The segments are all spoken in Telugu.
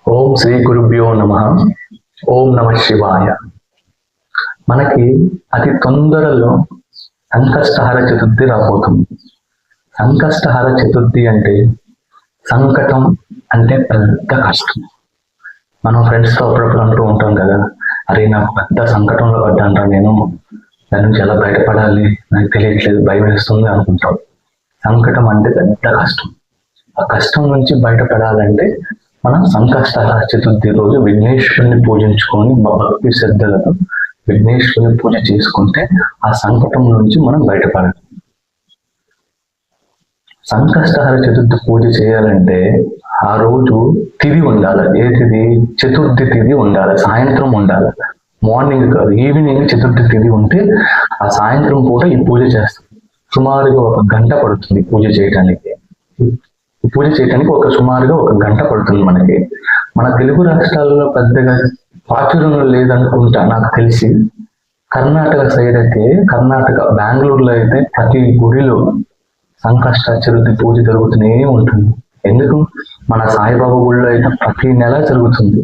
ఓం శ్రీ గురుభ్యో నమః. ఓం నమ శివాయ. మనకి అతి తొందరలో సంకష్టహర చతుర్థి రాబోతుంది. సంకష్టహర చతుర్థి అంటే సంకటం అంటే పెద్ద కష్టం. మనం ఫ్రెండ్స్తో అప్పుడప్పుడు అంటూ ఉంటాం కదా, అరే నాకు పెద్ద సంకటంలో పడ్డాను, నేను దాని నుంచి ఎలా బయటపడాలి నాకు తెలియట్లేదు, భయం వేస్తుంది అనుకుంటాం. సంకటం అంటే పెద్ద కష్టం. ఆ కష్టం నుంచి బయటపడాలంటే మనం సంకష్టహర చతుర్థి రోజు విఘ్నేశ్వరుని పూజించుకొని భక్తి శ్రద్ధలతో విఘ్నేశ్వరుని పూజ చేసుకుంటే ఆ సంకటం నుంచి మనం బయటపడాలి. సంకష్టహర చతుర్థి పూజ చేయాలంటే ఆ రోజు తిథి ఉండాలి. ఏ తిథి? చతుర్థి తిథి ఉండాలి. సాయంత్రం ఉండాలి, మార్నింగ్ కాదు, ఈవినింగ్ చతుర్థి తిథి ఉంటే ఆ సాయంత్రం పూట ఈ పూజ చేస్తాం. సుమారుగా 1 గంట పడుతుంది పూజ చేయడానికి. సుమారుగా 1 గంట పడుతుంది మనకి. మన తెలుగు రాష్ట్రాల్లో పెద్దగా ప్రాచుర్యం లేదనుకుంటా నాకు తెలిసి. కర్ణాటక సైడ్ అయితే, బెంగళూరులో అయితే ప్రతి గుడిలో సంకష్ట చతుర్థి పూజ జరుగుతూనే ఉంటుంది. ఎందుకు? మన సాయిబాబా గుడిలో అయితే ప్రతి నెల జరుగుతుంది.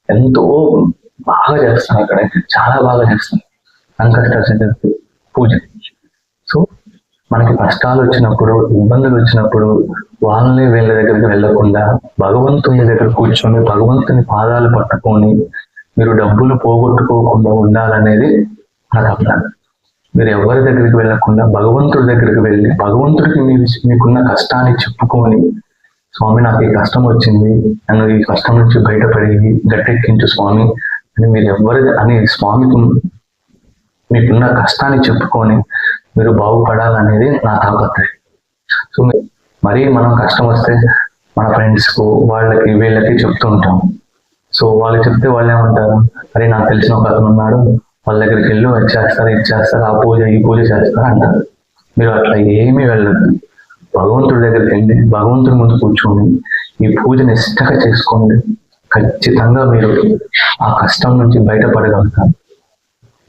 ఎంతో బాగా చేస్తారు, అక్కడైతే చాలా బాగా చేస్తారు సంకష్ట చతుర్థి పూజ. సో మనకి కష్టాలు వచ్చినప్పుడు, ఇబ్బందులు వచ్చినప్పుడు వాళ్ళని వీళ్ళ దగ్గరికి వెళ్ళకుండా భగవంతుని దగ్గర కూర్చొని భగవంతుని పాదాలు పట్టుకొని మీరు డబ్బులు పోగొట్టుకోకుండా ఉండాలనేది నా తపన. మీరు ఎవరి దగ్గరికి వెళ్ళకుండా భగవంతుడి దగ్గరికి వెళ్ళి భగవంతుడికి మీకున్న కష్టాన్ని చెప్పుకొని, స్వామి నాకు ఈ కష్టం వచ్చింది, నన్ను ఈ కష్టం నుంచి బయటపడి గట్టెక్కించు స్వామి అని మీరు స్వామికి మీకున్న కష్టాన్ని చెప్పుకొని మీరు బాగుపడాలనేది నా తాపత్రయం. సో మరీ మనం కష్టం వస్తే మన ఫ్రెండ్స్కు వాళ్ళకి వీళ్ళకి చెప్తూ ఉంటాం. సో వాళ్ళు చెప్తే వాళ్ళు ఏమంటారు, అరే నాకు తెలిసిన ఒక అతను ఉన్నాడు, వాళ్ళ దగ్గరికి వెళ్ళి ఇచ్చేస్తారు, ఆ పూజ ఈ పూజ చేస్తారు అంటారు. మీరు అట్లా ఏమీ వెళ్ళదు. భగవంతుడి దగ్గరికి వెళ్ళి భగవంతుడి ముందు కూర్చొని ఈ పూజ నిష్టగా చేసుకోండి. ఖచ్చితంగా మీరు ఆ కష్టం నుంచి బయటపడగలుగుతారు.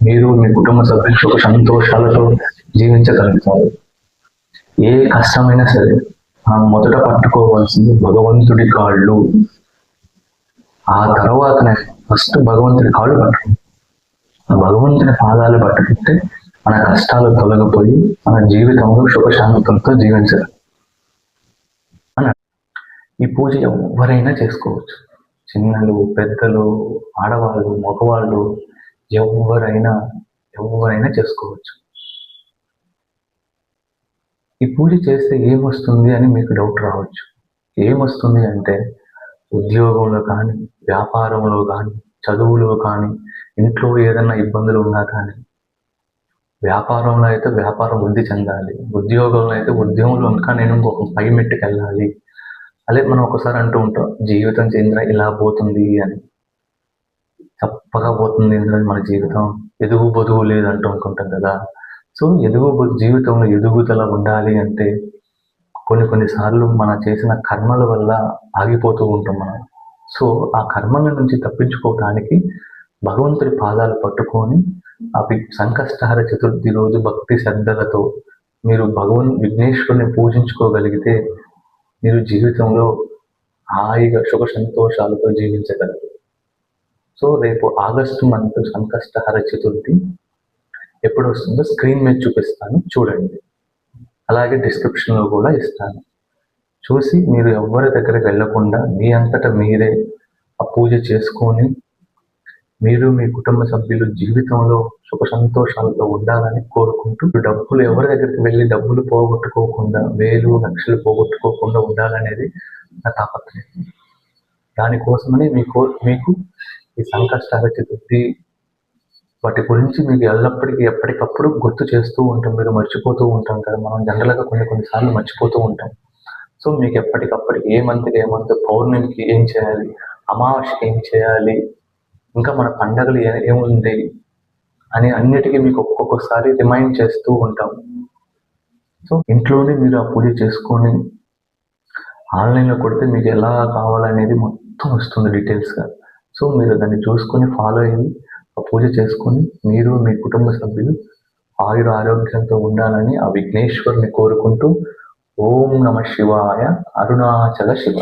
మీరు మీ కుటుంబ సభ్యులతో సంతోషాలతో జీవించగలుగుతారు. ఏ కష్టమైనా సరే మనం మొదట పట్టుకోవాల్సింది భగవంతుడి కాళ్ళు. ఆ తర్వాతనే ఫస్ట్ భగవంతుడి కాళ్ళు పట్టుకుంటాం. భగవంతుని పాదాలు పట్టుకుంటే మన కష్టాలు తొలగిపోయి మన జీవితంలో సుఖశాంతులతో జీవించాలి. ఈ పూజ ఎవరైనా చేసుకోవచ్చు. చిన్నలు, పెద్దలు, ఆడవాళ్ళు, మగవాళ్ళు, ఎవరైనా చేసుకోవచ్చు. ఈ పూజ చేస్తే ఏమొస్తుంది అని మీకు డౌట్ రావచ్చు. ఏమొస్తుంది అంటే ఉద్యోగంలో కానీ, వ్యాపారంలో కానీ, చదువులో కానీ, ఇంట్లో ఏదైనా ఇబ్బందులు ఉన్నా కానీ, వ్యాపారంలో అయితే వ్యాపారం వృద్ధి చెందాలి, ఉద్యోగంలో అయితే ఉద్యోగంలో ఇంకా నేను ఇంకొక పై మెట్టుకు వెళ్ళాలి. అదే మనం ఒకసారి అంటూ ఉంటాం, జీవితం చంద్ర ఇలా పోతుంది అని. చప్పగా పోతుంది మన జీవితం, ఎదుగు బొదుగు లేదు అంటూ అనుకుంటాం కదా. సో జీవితంలో ఎదుగుదల ఉండాలి అంటే కొన్నిసార్లు మనం చేసిన కర్మల వల్ల ఆగిపోతూ ఉంటాం మనం. సో ఆ కర్మల నుంచి తప్పించుకోవడానికి భగవంతుడి పాదాలు పట్టుకొని అవి సంకష్టహర చతుర్థి రోజు భక్తి శ్రద్ధలతో మీరు విఘ్నేశ్వరుని పూజించుకోగలిగితే మీరు జీవితంలో హాయిగా సుఖ సంతోషాలతో జీవించగలరు. సో రేపు ఆగస్టు మంత్ సంకష్టహర చతుర్థి ఎప్పుడు వస్తుందో స్క్రీన్ మీద చూపిస్తాను, చూడండి. అలాగే డిస్క్రిప్షన్లో కూడా ఇస్తాను. చూసి మీరు ఎవరి దగ్గరికి వెళ్ళకుండా మీ అంతటా మీరే ఆ పూజ చేసుకొని మీరు మీ కుటుంబ సభ్యులు జీవితంలో సుఖ సంతోషాలతో ఉండాలని కోరుకుంటూ, డబ్బులు ఎవరి దగ్గరికి వెళ్ళి డబ్బులు పోగొట్టుకోకుండా, వేలు లక్షలు పోగొట్టుకోకుండా ఉండాలనేది నా తాపత్రయం. దానికోసమని మీకు ఈ సంకష్టహర చతుర్థి వాటి గురించి మీకు ఎప్పటికప్పుడు గుర్తు చేస్తూ ఉంటాం. మీరు మర్చిపోతూ ఉంటాం కదా, మనం జనరల్గా కొన్నిసార్లు మర్చిపోతూ ఉంటాం. సో మీకు ఎప్పటికప్పుడు ఏ మంత్ పౌర్ణమికి ఏం చేయాలి, అమావాస్యకి ఏం చేయాలి, ఇంకా మన పండగలు ఏముంది అని అన్నిటికీ మీకు ఒక్కొక్కసారి రిమైండ్ చేస్తూ ఉంటాం. సో ఇంట్లోనే మీరు ఆ పూజ చేసుకొని ఆన్లైన్లో కొడితే మీకు ఎలా కావాలనేది మొత్తం వస్తుంది డీటెయిల్స్గా. సో మీరు దాన్ని చూసుకొని ఫాలో అయ్యి ఆ పూజ చేసుకొని మీరు మీ కుటుంబ సభ్యులు ఆరోగ్యంతో ఉండాలని ఆ విఘ్నేశ్వరుని కోరుకుంటూ, ఓం నమ శివాయ. అరుణాచల శివ.